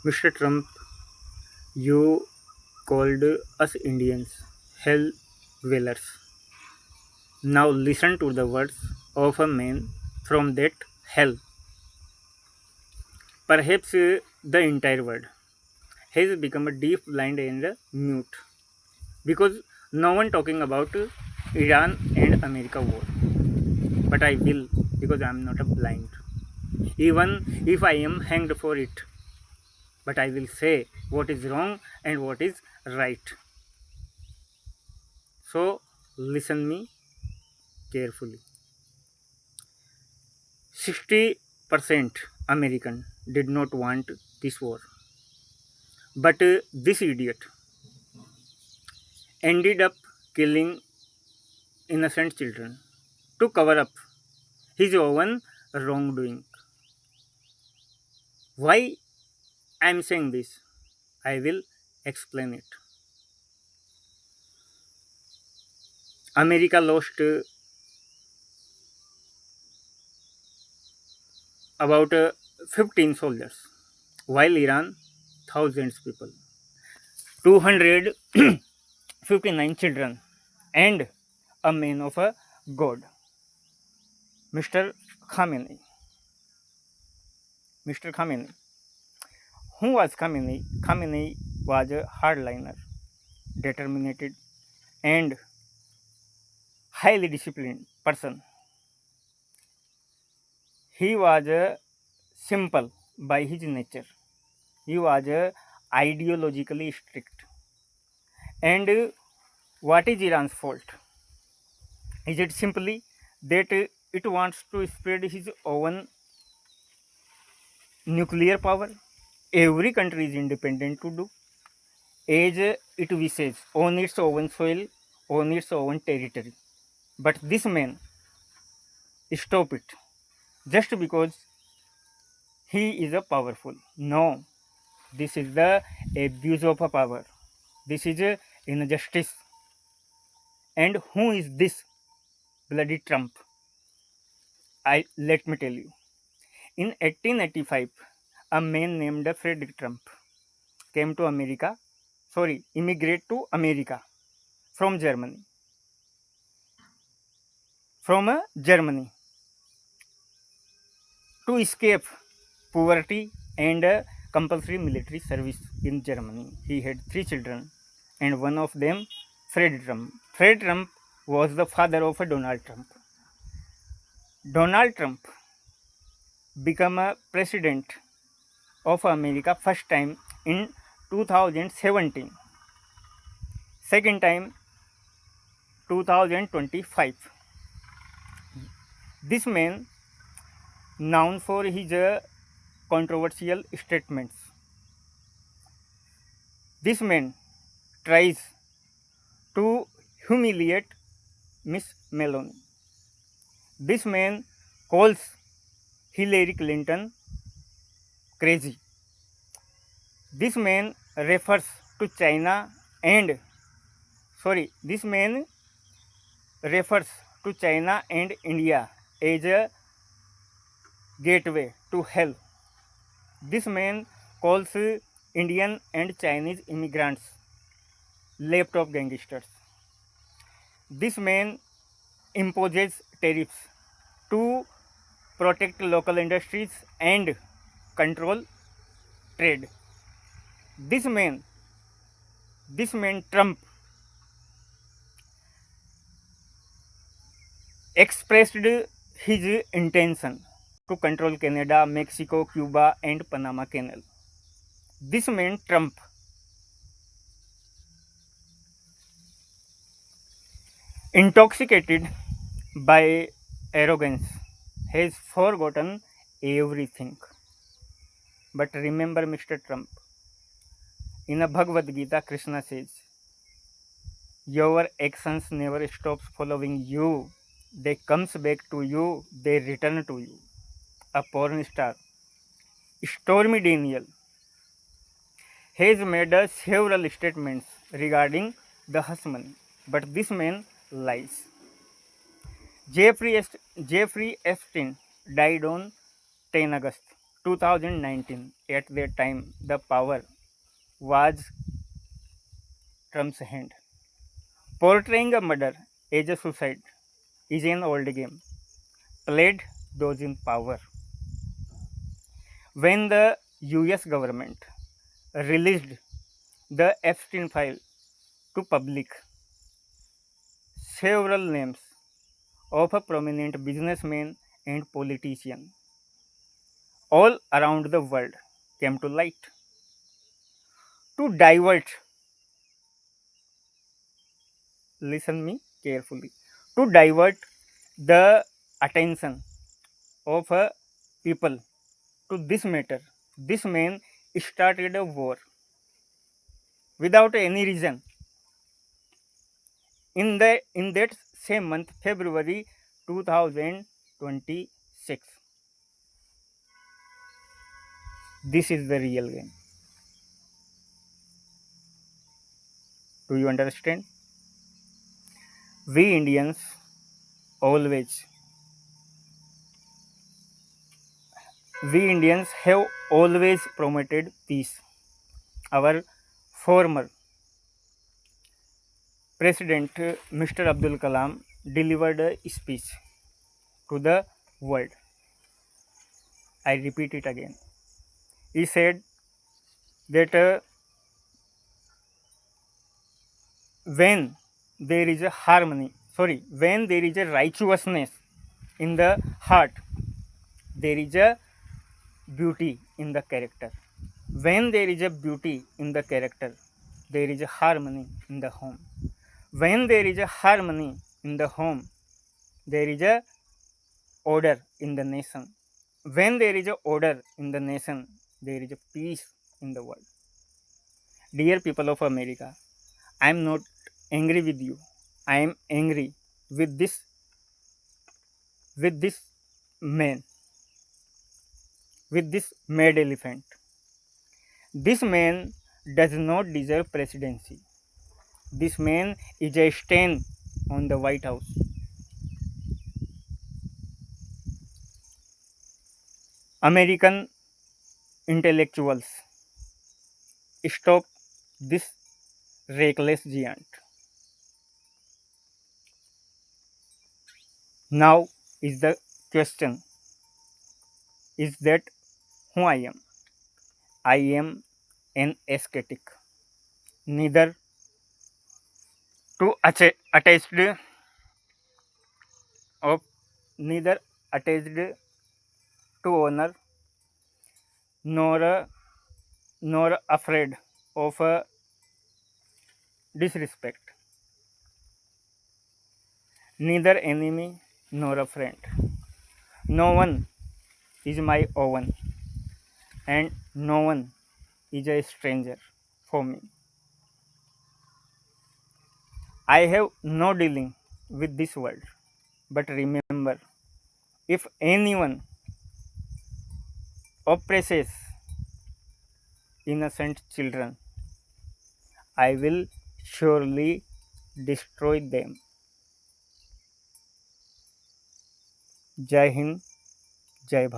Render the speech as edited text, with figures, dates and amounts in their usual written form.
Mr. Trump, you called us Indians hell whalers. Now listen to the words of a man from that hell. Perhaps the entire world has become a deaf, blind, and mute because no one talking about Iran and America war. But I will because I am not a blind. Even if I am hanged for it, but I will say what is wrong and what is right. So listen me carefully. 60% American did not want this war, but this idiot ended up killing innocent children to cover up his own wrongdoing. Why I am saying this? I will explain it. America lost about 15 soldiers, while Iran thousands people, 259 children, and a man of a god, Mr. Khamenei. Mr. Khamenei. Who was Khamenei? Khamenei was a hardliner, determined, and highly disciplined person. He was simple by his nature. He was ideologically strict. And what is Iran's fault? Is it simply that it wants to spread his own nuclear power? Every country is independent to do as it wishes on its own soil, on its own territory. But this man stop it just because he is a powerful. No, this is the abuse of a power. This is injustice. And who is this bloody Trump? I let me tell you. In 1885, a man named Frederick Trump came to America, immigrate to America from Germany. Germany to escape poverty and compulsory military service in Germany. He had three children, and one of them, Fred Trump. Fred Trump was the father of Donald Trump. Donald Trump became a president of America first time in 2017, second time 2025. This man known for his controversial statements. This man tries to humiliate Miss Meloni. This man calls Hillary Clinton crazy. This man refers to China and this man refers to China and India as a gateway to hell. This man calls Indian and Chinese immigrants laptop gangsters. This man imposes tariffs to protect local industries and control trade. This man, this man Trump expressed his intention to control Canada, Mexico, Cuba, and Panama Canal. This man Trump intoxicated by arrogance has forgotten everything. But remember, Mr. Trump, in a Bhagavad Gita, Krishna says, your actions never stops following you. They comes back to you, they return to you. A porn star, Stormy Daniel, has made several statements regarding the hush money, but this man lies. Jeffrey Epstein died on 10 August 2019, at that time, the power was Trump's hand. Portraying a murder as a suicide is an old game, played those in power. When the US government released the Epstein file to public, several names of a prominent businessmen and politicians all around the world came to light to divert, listen me carefully, to divert the attention of people to this matter. This man started a war without any reason. In that same month, February 2026. This is the real game. Do you understand? We Indians always, we Indians have always promoted peace. Our former President Mr. Abdul Kalam delivered a speech to the world. I repeat it again. He said that when there is a harmony, when there is a righteousness in the heart, there is a beauty in the character. When there is a beauty in the character, there is a harmony in the home. When there is a harmony in the home, there is a order in the nation. When there is a order in the nation, there is a peace in the world. Dear people of America, I am not angry with you. I am angry with this man, with this mad elephant. This man does not deserve presidency. This man is a stain on the White House. American intellectuals, stop this reckless giant. Now is the question, is that who I am? I am an ascetic, neither to attached of neither attached to honor nor nor afraid of disrespect, neither enemy nor a friend. No one is my own, and no one is a stranger for me. I have no dealing with this world. But remember, if anyone oppresses innocent children, I will surely destroy them. Jai Hind, Jai Bharat.